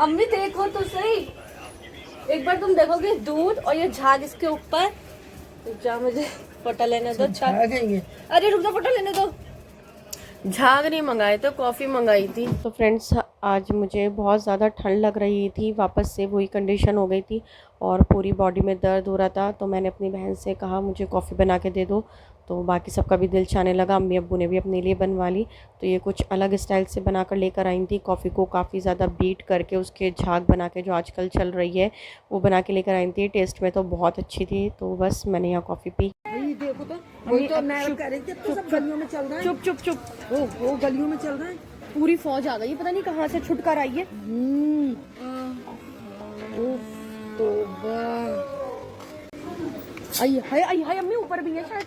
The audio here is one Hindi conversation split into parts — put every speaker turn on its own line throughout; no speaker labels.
अम्मी देखो तो सही, एक बार तुम देखोगे दूध और ये झाग इसके ऊपर। जा मुझे फोटो लेने दो। अरे रुक जा, फोटो लेने दो। झाग नहीं मंगाए तो कॉफ़ी मंगाई थी। तो फ्रेंड्स आज मुझे बहुत ज़्यादा ठंड लग रही थी, वापस से वही कंडीशन हो गई थी और पूरी बॉडी में दर्द हो रहा था। तो मैंने अपनी बहन से कहा मुझे कॉफ़ी बना के दे दो, तो बाकी सबका भी दिल चाहने लगा। अम्मी अब्बू ने भी अपने लिए बनवा ली। तो ये कुछ अलग स्टाइल से बना कर लेकर आई थी। कॉफ़ी को काफ़ी ज़्यादा बीट करके उसके झाग बना के, जो आजकल चल रही है, वो बना के लेकर आई थी। टेस्ट में तो बहुत अच्छी थी। तो बस मैंने यहाँ कॉफ़ी पी।
देखो तो वही तो मैं कह रही थी, अब तो सब गलियों में चल रहा है।
चुप चुप चुप,
वो गलियों में चल रहा है।
पूरी फौज आ गई, पता नहीं कहाँ से छुट कर आई है। आई हाय अम्मी ऊपर भी है शायद।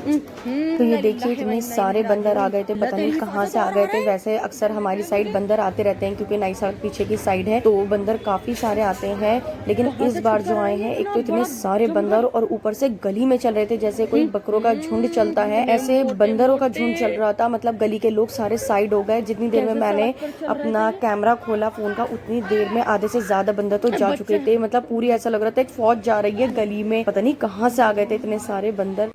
तो ये देखिए इतने सारे बंदर आ गए थे, पता नहीं कहाँ से आ गए थे। वैसे अक्सर हमारी साइड बंदर आते रहते हैं क्योंकि नई साइड पीछे की साइड है, तो बंदर काफी सारे आते हैं। लेकिन इस बार जो आए हैं, एक तो इतने सारे बंदर और ऊपर से गली में चल रहे थे जैसे कोई बकरों का झुंड चलता है, ऐसे बंदरों का झुंड चल रहा था। मतलब गली के लोग सारे साइड हो गए। जितनी देर में मैंने अपना कैमरा खोला फोन का, उतनी देर में आधे से ज्यादा बंदर तो जा चुके थे। मतलब पूरी ऐसा लग रहा था एक फौज जा रही है गली में। पता नहीं कहाँ से आ गए थे इतने सारे बंदर।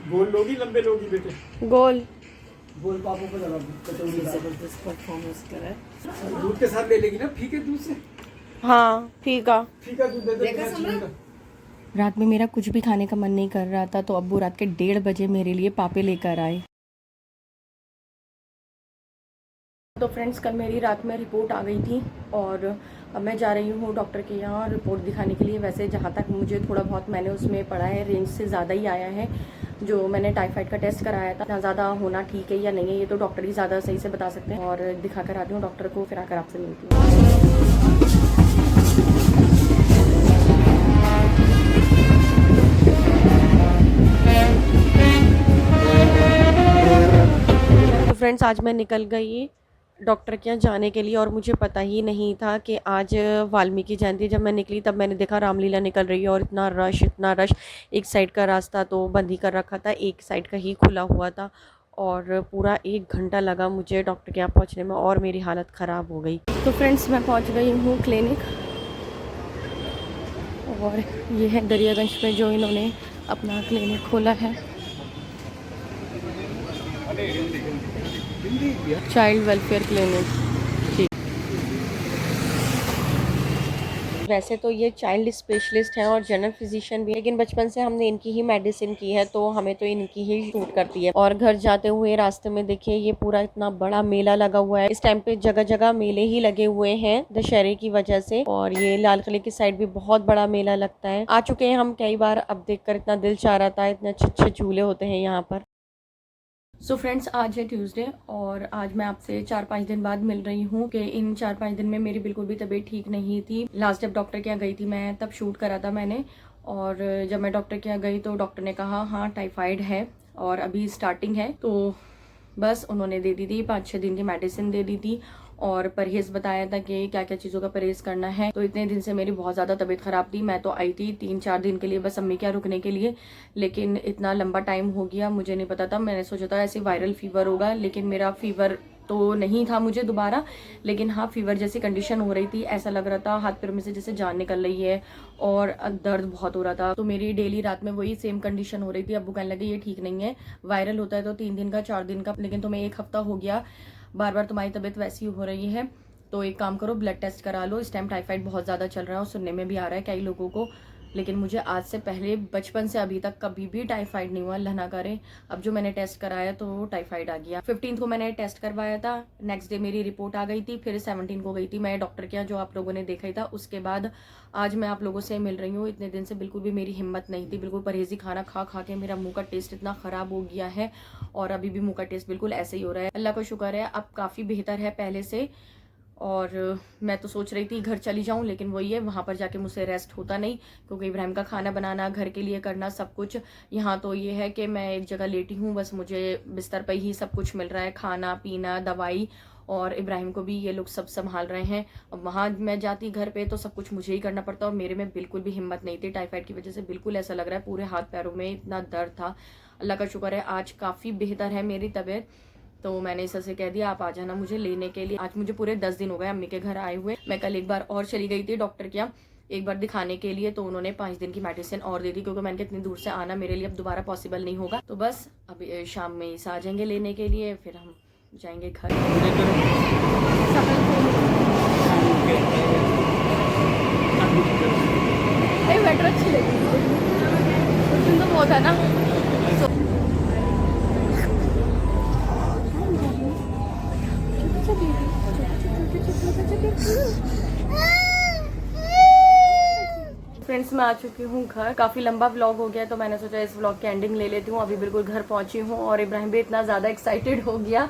गोल लोगी लंबे लोगी बेटे?
गोल
गोल पापों को लगा कचौड़ी जबरदस्त परफॉर्मेंस करा है। दूध के साथ ले लेगी ना, फीके दूध से?
हाँ फीका
दूध दे दो।
रात में मेरा कुछ भी खाने का मन नहीं कर रहा था, तो अब्बू रात के 1:30 बजे मेरे लिए पापे लेकर आए।
तो फ्रेंड्स कल मेरी रात में रिपोर्ट आ गई थी और अब मैं जा रही हूँ डॉक्टर के यहाँ रिपोर्ट दिखाने के लिए। वैसे जहाँ तक मुझे थोड़ा बहुत मैंने उसमें पढ़ा है, रेंज से ज़्यादा ही आया है। जो मैंने टाइफाइड का टेस्ट कराया था, इतना ज़्यादा होना ठीक है या नहीं है ये तो डॉक्टर ही ज़्यादा सही से बता सकते हैं। और दिखा कर आती हूँ डॉक्टर को, फिर आकर आपसे मिलती हूँ। तो फ्रेंड्स आज मैं निकल गई डॉक्टर के यहाँ जाने के लिए और मुझे पता ही नहीं था कि आज वाल्मीकि जयंती। जब मैं निकली तब मैंने देखा रामलीला निकल रही है और इतना रश। एक साइड का रास्ता तो बंद ही कर रखा था, एक साइड का ही खुला हुआ था और पूरा 1 घंटा लगा मुझे डॉक्टर के यहाँ पहुँचने में और मेरी हालत ख़राब हो गई। तो फ्रेंड्स मैं पहुँच गई हूँ क्लिनिक और ये है दरियागंज में जो इन्होंने अपना क्लिनिक खोला है, चाइल्ड वेलफेयर क्लिनिक। वैसे तो ये चाइल्ड स्पेशलिस्ट हैं और जनरल फिजिशियन भी, लेकिन बचपन से हमने इनकी ही मेडिसिन की है तो हमें तो इनकी ही सूट करती है। और घर जाते हुए रास्ते में देखिए ये पूरा इतना बड़ा मेला लगा हुआ है। इस टाइम पे जगह जगह मेले ही लगे हुए हैं दशहरे की वजह से। और ये लाल किले की साइड भी बहुत बड़ा मेला लगता है। आ चुके हैं हम कई बार, अब देखकर इतना दिल चाह रहा था। इतने अच्छे झूले होते हैं यहाँ पर। सो फ्रेंड्स आज है ट्यूसडे और आज मैं आपसे 4-5 दिन बाद मिल रही हूँ कि इन 4-5 दिन में मेरी बिल्कुल भी तबीयत ठीक नहीं थी। लास्ट जब डॉक्टर के यहाँ गई थी मैं तब शूट करा था मैंने, और जब मैं डॉक्टर के यहाँ गई तो डॉक्टर ने कहा हाँ टाइफाइड है और अभी स्टार्टिंग है। तो बस उन्होंने दे दी थी 5-6 दिन की मेडिसिन दे दी थी और परहेज बताया था कि क्या क्या चीज़ों का परहेज करना है। तो इतने दिन से मेरी बहुत ज़्यादा तबीयत ख़राब थी। मैं तो आई थी 3-4 दिन के लिए बस अम्मी के यहाँ रुकने के लिए, लेकिन इतना लंबा टाइम हो गया मुझे नहीं पता था। मैंने सोचा था ऐसे वायरल फीवर होगा, लेकिन मेरा फीवर तो नहीं था मुझे दोबारा, लेकिन हाँ फीवर जैसी कंडीशन हो रही थी। ऐसा लग रहा था हाथ पैर में से जैसे जान निकल रही है और दर्द बहुत हो रहा था। तो मेरी डेली रात में वही सेम कंडीशन हो रही थी। अब्बू कहने लगे ये ठीक नहीं है, वायरल होता है तो 3 दिन का 4 दिन का, लेकिन तुम्हें 1 हफ्ता हो गया, बार बार तुम्हारी तबीयत वैसी हो रही है तो एक काम करो ब्लड टेस्ट करा लो। इस टाइम टाइफाइड बहुत ज़्यादा चल रहा है और सुनने में भी आ रहा है कई लोगों को, लेकिन मुझे आज से पहले बचपन से अभी तक कभी भी टाइफाइड नहीं हुआ, अल्लाह ना करे। अब जो मैंने टेस्ट कराया तो टाइफाइड आ गया। 15 को मैंने टेस्ट करवाया था, नेक्स्ट डे मेरी रिपोर्ट आ गई थी, फिर 17 को गई थी मैं डॉक्टर के यहाँ जो आप लोगों ने देखा ही था। उसके बाद आज मैं आप लोगों से मिल रही हूँ। इतने दिन से बिल्कुल भी मेरी हिम्मत नहीं थी, बिल्कुल परहेजी खाना खा खा के मेरा मुँह का टेस्ट इतना ख़राब हो गया है और अभी भी मुँह का टेस्ट बिल्कुल ऐसे ही हो रहा है। अल्लाह का शुक्र है अब काफ़ी बेहतर है पहले से। और मैं तो सोच रही थी घर चली जाऊं, लेकिन वही है वहाँ पर जाके मुझसे रेस्ट होता नहीं, क्योंकि इब्राहिम का खाना बनाना, घर के लिए करना सब कुछ। यहाँ तो ये है कि मैं एक जगह लेटी हूँ, बस मुझे बिस्तर पर ही सब कुछ मिल रहा है, खाना पीना दवाई, और इब्राहिम को भी ये लोग सब संभाल रहे हैं। अब वहाँ मैं जाती घर पे तो सब कुछ मुझे ही करना पड़ता और मेरे में बिल्कुल भी हिम्मत नहीं थी। टाइफाइड की वजह से बिल्कुल ऐसा लग रहा है पूरे हाथ पैरों में इतना दर्द था। अल्लाह का शुक्र है आज काफ़ी बेहतर है मेरी तबीयत।
तो मैंने सर से कह दिया आप आ जाना मुझे लेने के लिए। आज मुझे पूरे 10 दिन हो गए अम्मी के घर आए हुए। मैं कल एक बार और चली गई थी डॉक्टर के यहाँ एक बार दिखाने के लिए, तो उन्होंने 5 दिन की मेडिसिन और दे दी, क्योंकि मैंने इतनी दूर से आना मेरे लिए अब दोबारा पॉसिबल नहीं होगा। तो बस अभी शाम में इस आ जाएंगे लेने के लिए, फिर हम जाएंगे घर। मेट्रो अच्छी लगी उस दिन तो वो था ना। फ्रेंड्स मैं आ चुकी हूँ घर। काफ़ी लंबा व्लॉग हो गया तो मैंने सोचा इस व्लॉग की एंडिंग ले लेती हूँ। अभी बिल्कुल घर पहुँची हूँ और इब्राहिम भी इतना ज़्यादा एक्साइटेड हो गया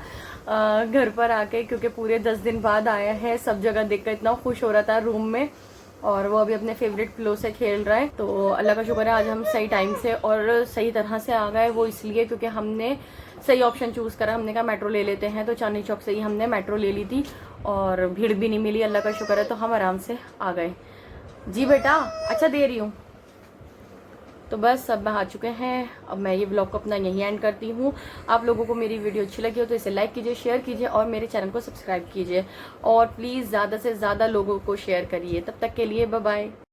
घर पर आके, क्योंकि पूरे 10 दिन बाद आया है। सब जगह देखकर इतना खुश हो रहा था रूम में, और वो अभी अपने फेवरेट पिलो से खेल रहा है। तो अल्लाह का शुक्र है आज हम सही टाइम से और सही तरह से आ गए। वो इसलिए क्योंकि हमने सही ऑप्शन चूज़ करा। हमने कहा मेट्रो ले लेते हैं, तो चांदनी चौक से ही हमने मेट्रो ले ली थी और भीड़ भी नहीं मिली, अल्लाह का शुक्र है। तो हम आराम से आ गए। जी बेटा अच्छा दे रही हूँ। तो बस अब मैं आ चुके हैं। अब मैं ये व्लॉग को अपना यहीं एंड करती हूँ। आप लोगों को मेरी वीडियो अच्छी लगी हो तो इसे लाइक कीजिए, शेयर कीजिए और मेरे चैनल को सब्सक्राइब कीजिए, और प्लीज़ ज़्यादा से ज़्यादा लोगों को शेयर करिए। तब तक के लिए बाय बाय।